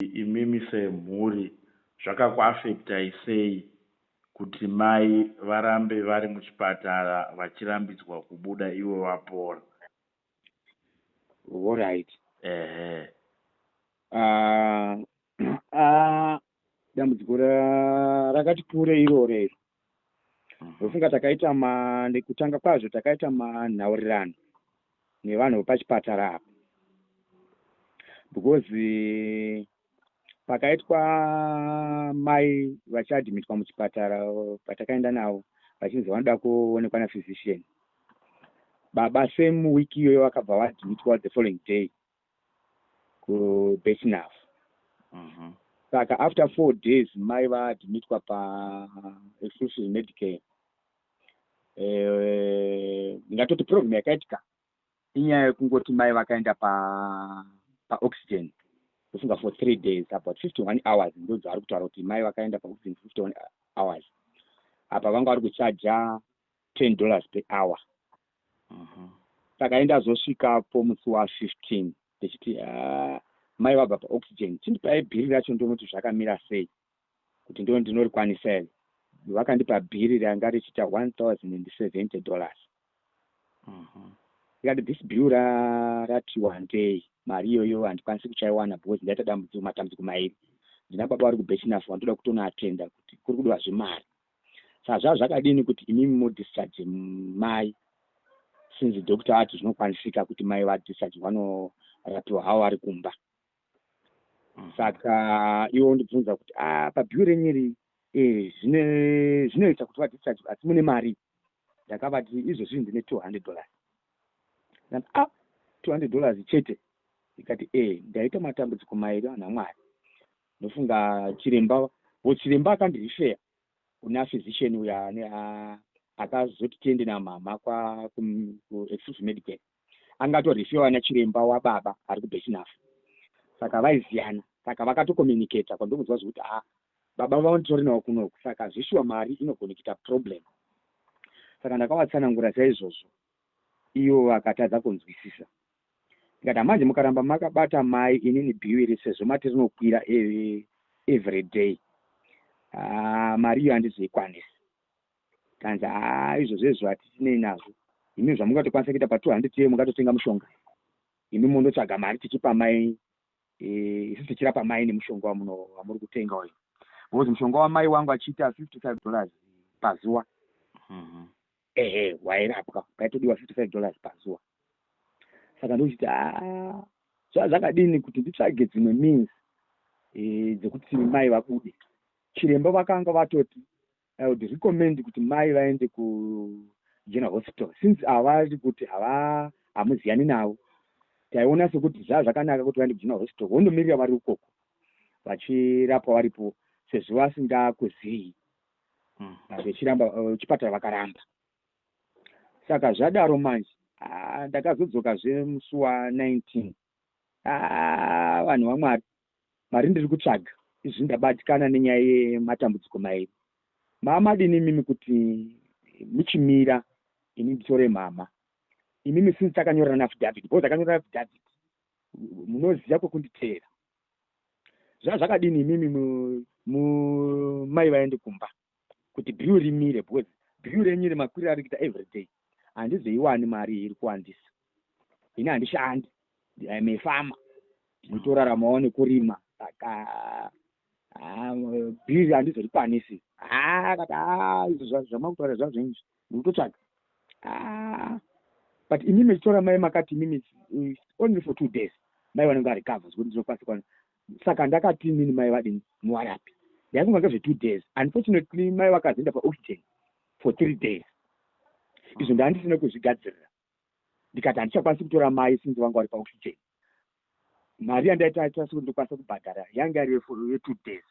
imimi semhuri zvakakuafektai sei kuti mai varambe vari muchipatara vachirambidzwa kubuda ivo vapora? Alright. Ehe. Dambudziko rakati kure iroro. Ndofunga takaita nekutanga kwazvo takaita manhaurirano nevanhu pachipatara apa. Because pakaitwa mai vachiadhimitwa muchipatara patakaenda navo vachinzi vanoda kuonekwa naphysician. Baba same week iyoyo vakabva vaadhimitwa the following day kuBethnaf. Saka after 4 days mai vaadhimitwa pa-exclusive Medicare. Ngatoti problem yakaitika inyaya yekungoti mai vakaenda pa-oxygen kufunga for 3 days, about 51 hours ndo dzavari kutaura kuti mai vakaenda pa-oxygen 51 hours. Apa vanga vari kuchaja $10 per hour. Saka endazosvikapo musi wa15 ndichiti mai vabva pa-oxygen chindipai bhiri racho ndonoti zvakamira sei kuti ndo ndinorikwanisa here. Vakandipa bhiri ranga richiita $1,070. Ikati this bill rati one day mari iyoyo handikwanisi kuchaiwana because ndaita matambudziko mairi. Ndina baba vari kuBethnaf vandoda kutonoatenda kuti kuri kudiwa zvemari. Saka zvava zvakadini kuti imimi modischarge mai since doctor ati zvinokwanisika kuti mai vadischarge vanorapiwa havo vari kumba. Saka ivo ndibvunza kuti pabhiu renyiri zvinoita kuti vadischarge asi mune mari. Ndakavati izvozvi ndine $200. $200 chete. Ikati ndaita matambudziko mairi vanhu vaMwari. Ndofunga chiremba akandirifeya kuna physician uya akazoti tiende namama ku-exclusive Medicare. Angatorifewa nachiremba wababa ari kuBethnaf. Saka vaiziyana. Saka vakatokomunicata kwandokunzwa zvokuti baba vanotori nawo kunoku. Saka zvishuwa mari inogona kuita problem. Saka ndakavatsanangura saizvozvo. Iyo vakatadza kunzwisisa. Ndikati manje mukaramba makabata mai inini bhiu sezvo mati rinokwira every day. Mari iyo handizoikwanisi. Kanzi izvozvo hatisinei nazvo. Imi zvamungatokwanisa kuita pa200 mungatotenga mushonga. Imi mundotsvaga mari tichipa mai isu tichirapa mai nemushonga wamuri kutenga uyu. Because mushonga wamai wangu achiita $55 pazuva. Wairapwa paitodiwa $55 pazuva. Saka ndochiti zvakadini kuti nditsvage dzimwe means dzekuti mai vabude. Chiremba vakanga vatoti I would recommend kuti mai vaende kuGeneral Hospital since havari kuti hamuziyani navo. Taiona sekuti zvakanaka kuti vaende kuGeneral Hospital vondomirira vari ukoko vachirapwa varipo sezvo vasingakuzivi. Chipatara vakaramba. Saka zvadaro manje ndakazodzokazve musi wa19. Vanhu vaMwari mari ndiri kutsvaga. Izvi ndabatikana nenyaya yematambudziko mairi. Mamadini mimi kuti muchimira ini nditore mama. Imimi since takanyorana affidavit. Because takanyorana affidavit munoziva kwekunditeera. Zvakadini imimi mai vaende kumba kuti bhiu rimire because bhiu renyiri makwiriro ari kuita every day. Handizoiwani mari iri kuwandisa. Ini handishandi. I am a farmer. Nditoraramawo nekurima. Saka bhiu handizorikwanisi. Izvo zvamakutaura zvazvo ndikutotsvaga. But imimi titora mai makati imimi only for 2 days. Mai vanenge varecover zvekuti ndinokwanisa kuwana. Saka ndakati imini mai vadini muwarapi. Ndafunga ngezve 2 days. Unfortunately mai vakazoenda pa-oxygen for 3 days. Izvo ndandisina kuzvigadzirira. Ndikati handichakwanisi kutora mai since vanga vari pa-oxygen. Mari yandaita sekuti ndokwanisa kubhadhara yanga iri ye2 days.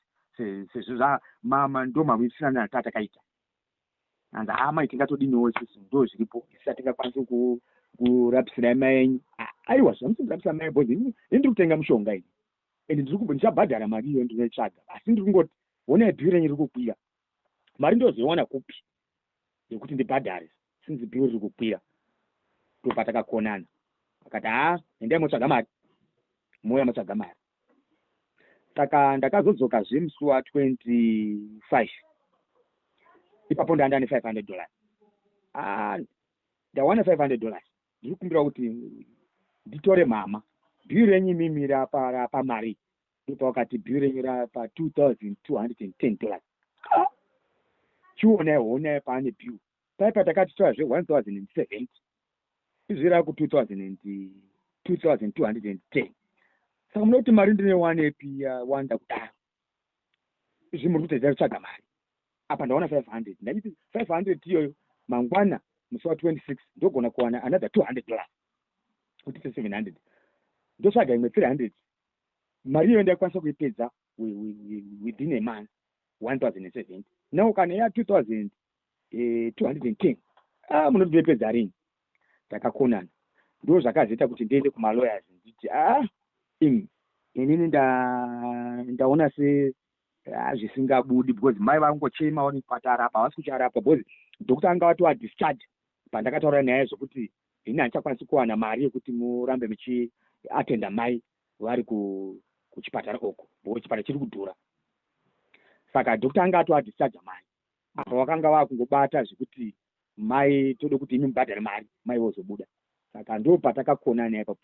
Sezvo mama ndo mamwisirana natata kaita. Hanzi mai tingatodiniwo isusu ndo zviripo. Isati tingakwanisa kurapisira mai enyu. Aiwa zvamusindirapisa mai bhozi ndiri kutenga mushonga ini. Ende ndichabhadhara mari iyo ndinoitsvaga. Asi ndiri kungoti honai bhiu renyu riri kukwira. Mari ndozoiwana kupi yekuti ndibhadhare since bhiu riri kukwira. Topatakakonana. Akati endai motsvaga mari. Mouya motsvaga mari. saka ndakazodzoka musi wa 25 ipapo ndanda $500. Ndawana $500 ndiri kumbira kuti nditore mama bhiu renyu imimi rapamari ndipo wakati bhiu renyu rapa $2,210. chiona hona paane bhiu paipa takatitora zve 1,070 izvi raku 2,210. saka muno kuti mari ndinowanepi wanda kudaro izvi muri kutoita kutsvaga mari apa ndaona 500 ndachiti 500 iyoyo mangwana musi wa 26 ndogona kuwana another $200 kuti 700 ndotsvaga imwe 300 mari iyoyo ndaikwanisa kuipedza within a month 1,070. now kana ya 2,210 munoti ndopedza rini. Takakonana ndo zvakazoita kuti ndiende kumalawyers nditi inini ndaona se zvisingabudi because mai vangochema vari mupatara apa havasi kucharapa because dokta anga wati wadischarge pandakataura naye zvokuti ini handichakwanisi kuwana mari yekuti murambe muchiatenda mai vari kuchipatara uko because chipatara chiri kudhura. Saka dokta anga ati wadischarge mai apa vakanga vakungobata zvekuti mai tode kuti imi mubhadhare mari mai vozobuda. Saka ndo patakakonana ipapo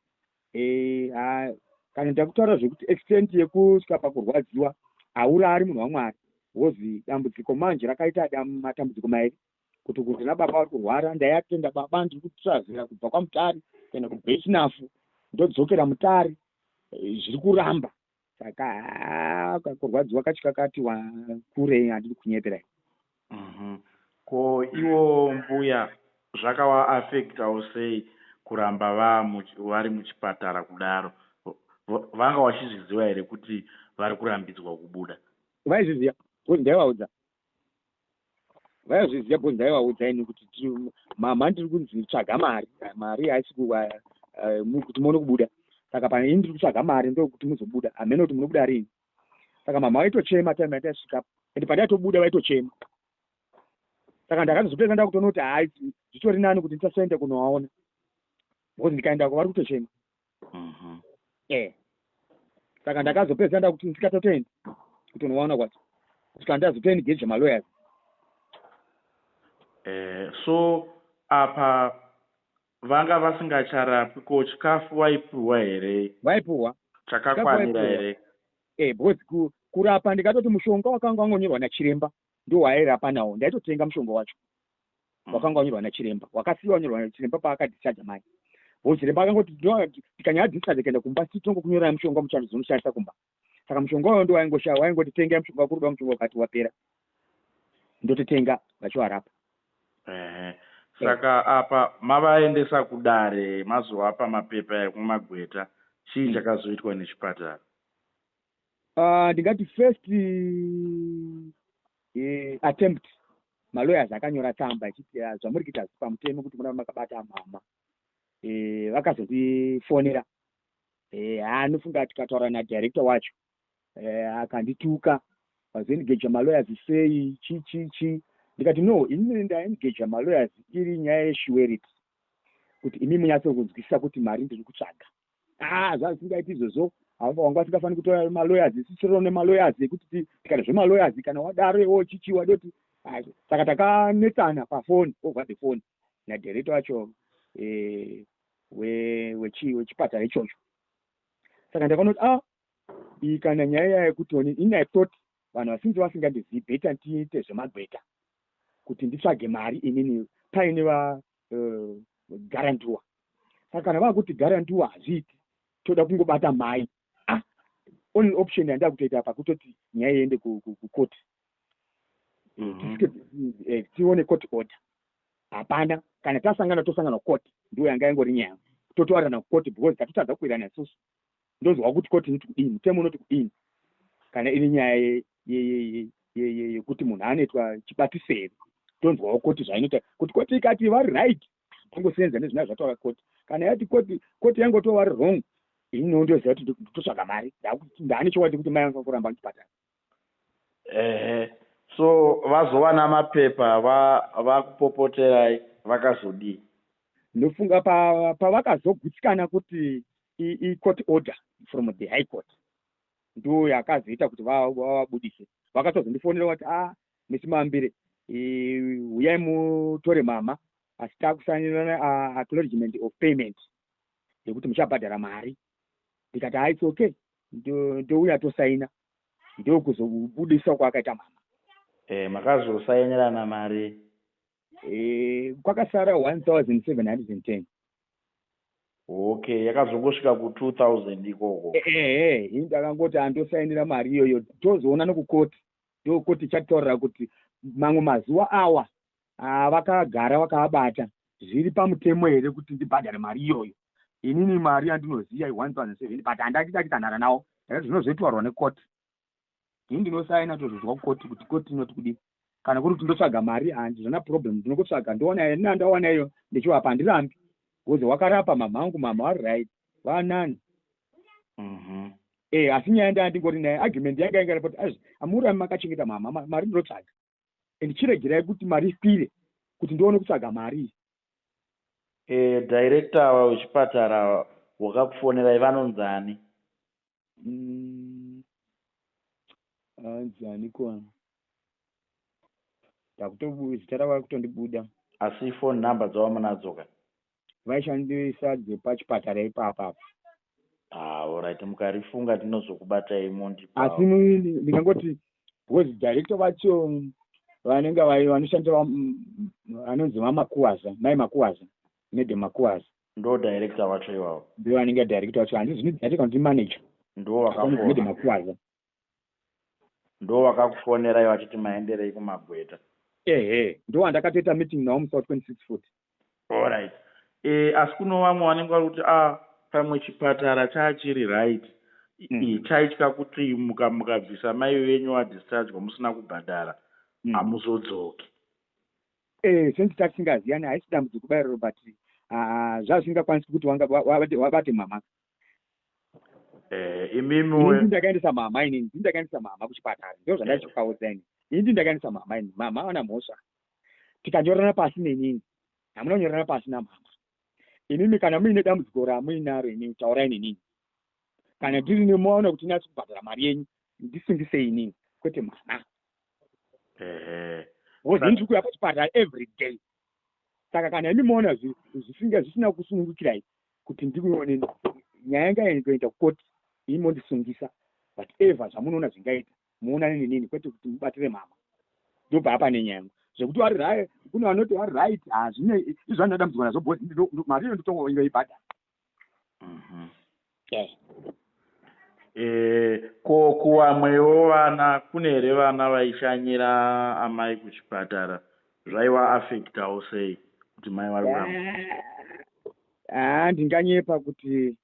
kana ndakutaura zvekuti extent yekusvika pakurwadziwa haurari munhu waMwari wozi dambudziko manje rakaita matambudziko mairi kuti nababa vari kurwara ndaiatenda baba ndiri kutrazira kubva kwaMutare kuenda kuBhechinafu ndodzokera Mutare zviri kuramba. Saka kurwadziwa kacho kakati kurei handiri kunyepera. Ko iwo mbuya zvakawaafektawo sei kuramba vari muchipatara kudaro? Vanga vachizviziva here kuti vari kurambidzwa kubuda? Vaizviziva because ndaivaudza. Vaizviziva because ndaivaudza ini kuti mama ndiri kunzi tsvaga mari haisi kuti muone kubuda. Saka pane ini ndiri kutsvaga mari ndokuti muzobuda hamene kuti munobuda rini. Saka mama vaitochema time yataisvikapo ende pandaitobuda vaitochema. Saka ndakazopedza ndakutoona kuti hai zvitori nani kuti ndisasaende kunovaona because ndikaenda vari kutochema. Saka ndakazopedza ndakuti ndisikatotendi kutonovaona kwacho kusvika ndazotoengage malawyers. So apa vanga vasingacharapi ko chikafu waipiwa here? Vaipiwa chakakwanira here? Because kurapa ndikatoti mushonga wakanga wangonyorwa nachiremba ndo wairapa nawo ndaitotenga mushonga wacho wakanga wanyorwa nachiremba wakasiiwa wanyorwa nachiremba paakadischarge mai. Chiremba akangoti tikanyaya discharge kuenda kumba sitongo kunyorai mushonga muchando dzinoshandisa kumba. Saka mushonga wayo ndo waingoshaya waingoti tengai mushonga wakuruda mushonga wakati wapera ndototenga vachiwarapa. Saka apa mavaendesa kudare mazovapa mapepa ekumagweta chii chakazoitwa nechipatara? Ndingati first attempt malawyers akanyora tsamba achiti zvamuri kuita pamutemo kuti muramba makabata mama. Vakazotifonera anofunga tikataura nadirector wacho akandituka vazoengage malawyers sei chi ndikati no ini ndaengage malawyers iri nyaya yeshuweriti kuti imi munyatsokunzwisisa kuti mari ndiri kutsvaga. Zvazingaiti izvozvo wanga asingafaniri kutora malawyers isisiro nemalawyers ekuti tikati zvemalawyers kana wadaro iwo chichi wadoti. Saka takanetsana pafoni over the phone nadirector wacho wechipatara ichocho. Saka ndakanoti iyi kana nyaya yekuti ini I thought vanhu vasinzi vasingandizivi bheta ndiite zvemagweta kuti nditsvage mari inini paine garantiwa. Saka kana vakuti garantiwa hazviiti toda kungobata mai only option yandida kutoita apa kutoti nyaya iende kukoti tione court order. Hapana, kana tosangana kukoti ndiyo yanga ingori nyaya totowarana kukoti because tatotadza kuwirana isusu ndozwa kuti koti inoti kudini mutemo unoti kudini kana iri nyaya yekuti munhu anoitwa chibatiseri tonzwawo koti zvainoita kuti koti ikati vari right tongosenza nezvina zvataura koti. Kana yati koti yangoto vari wrong ini ndoziva kuti totsvaga mari ndaane chokwadi kuti mai vanga kuramba muchipatara. So vazowana mapepa vakupopoterai vakazodii? Ndofunga pavakazogutsikana kuti court order from the high court ndo yakazoita kuti vavabudise. Vakatozondifonera kuti Mr. Mambire, uyai mutore mama, asi takusainirana acknowledgement of payment yekuti muchabhadhara mari. Ndikati it's okay, ndouya tosaina, ndokuzobudisa kwakaita mama. Makazosainirana mari? Kwakasara 1,710. Okay, yakazongosvika ku2,000 ikoko. Ini ndakangoti andosainira mari iyoyo, tozoona nokukoti. Ndokoti chataurira kuti mamwe mazuva awa vakagara vakabata zviri pamutemo here kuti ndibhadhare mari iyoyo. Inini mari yandinoziva 1,700 but handati tanhara nawo, zvinozoitaurwa nekoti. Ini ndinosaina tozozwa kukoti kuti koti inoti kudii. Kana kuri kuti ndotsvaga mari handizvona problem, ndinokutsvaga ndoona ndawana iyo ndichivapa handirambi. Woze wakarapa mama angu, mama vari right, vanani. Asi nyaya ndandingori naye, argument yanga inga kuti amurami makachengeta mama, mari ndinotsvaga. Ndichiregerai kuti mari ifire kuti ndione kutsvaga mari. Director wechipatara wakakufonerai vanonzani? Anzani kwana. Zita ravo kutondibuda. Asi phone number dzavamunadzo ka? Vaishandisa dzepachipatara ipapa. Alright, mukarifunga tinozokubatai mondipa. Asi ndingangoti because director vacho vanenge vanoshandira vanonzi Makuwaza, Mai Makuwaza, Mede Makuwaza. Ndo director vacho ivavo? Ndo vanenge director vacho, handizvini director ndi manager. Ndo wakafona? Mede Makuwaza. Ndo wakakufonerai vachiti maenderei kumagweta? Ndo wandakatoita meeting nawo musi wa26 futi. Alright. Asi kuno vamwe vanenge vari kuti pamwe chipatara chachiri right, chaitya kuti mukabvisa mai venyu wadischarge musina kubhadhara hamuzodzoki. Sense tasingaziyani haisi dambudziko kubayiro, but zvazvingakwanisi kuti wabate mama. Imimi ndakaendesa mama kuchipatara, ndo zvandaichokauza ini. Ini ndakaendesa mama ini, mama ana mhosva. Tikanyorana pasi nenini, hamuna kunyorana pasi namama. Inini kana muine dambudziko ramuinaro inini taurai nenini. Kana ndiri nemuona kuti ndinatsi kubhadhara mari yenyu, ndisingise inini, kwete mama. Wozi ndiri kuuya pachipatara every day. Saka kana imi muona zvisina kusunungukirai kuti ndikuone nyaya yanga inoita kukoti, imi mondisungisa. But ever zvamunoona zvingaita, muonane nenini, kwete kuti mubatire mama. Ndobva apa nenyaya. Zvekuti vari right, kuna vanoti vari right, zvine izvo zvandadambudzwa nazvo bosi, mari iyo nditongoibhadhara. Kuvamwewo vana, kune here vana vaishanyira amai kuchipatara, zvaiva affectawo sei kuti mai vari kuramba? Ndinganyepa kuti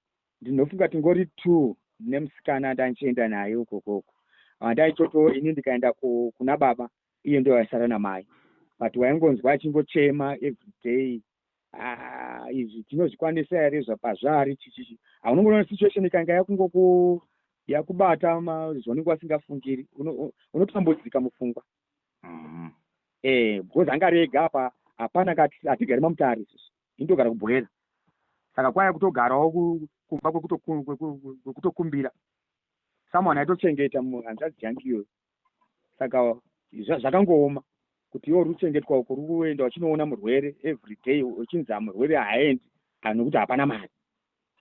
ndinofunga tingori 2 nemusikana ndanchienda naye ukokoko. Ndaichoto ini ndikaenda kuna baba, iye ndio waisara namai. But waingonzwa achingochema every day. Izvi tinozvikwanisa here zvapazvari chichichi. Unongoona situation ikanga yakubata zvonenge wasingafungiri, unotambudzika mupfungwa. Because angarega apa hapana kati hatigari mamutare isusu, indogara kubwera. Saka kwaya kutogarawo kumba kwekutokumbira. Someone aitochengeta hanzvadzi yangu iyoyo. Saka zvakangooma kuti iwo ruchengetwa uko ruenda uchinoona murwere every day uchinzi murwere haaendi, nokuti hapana mari.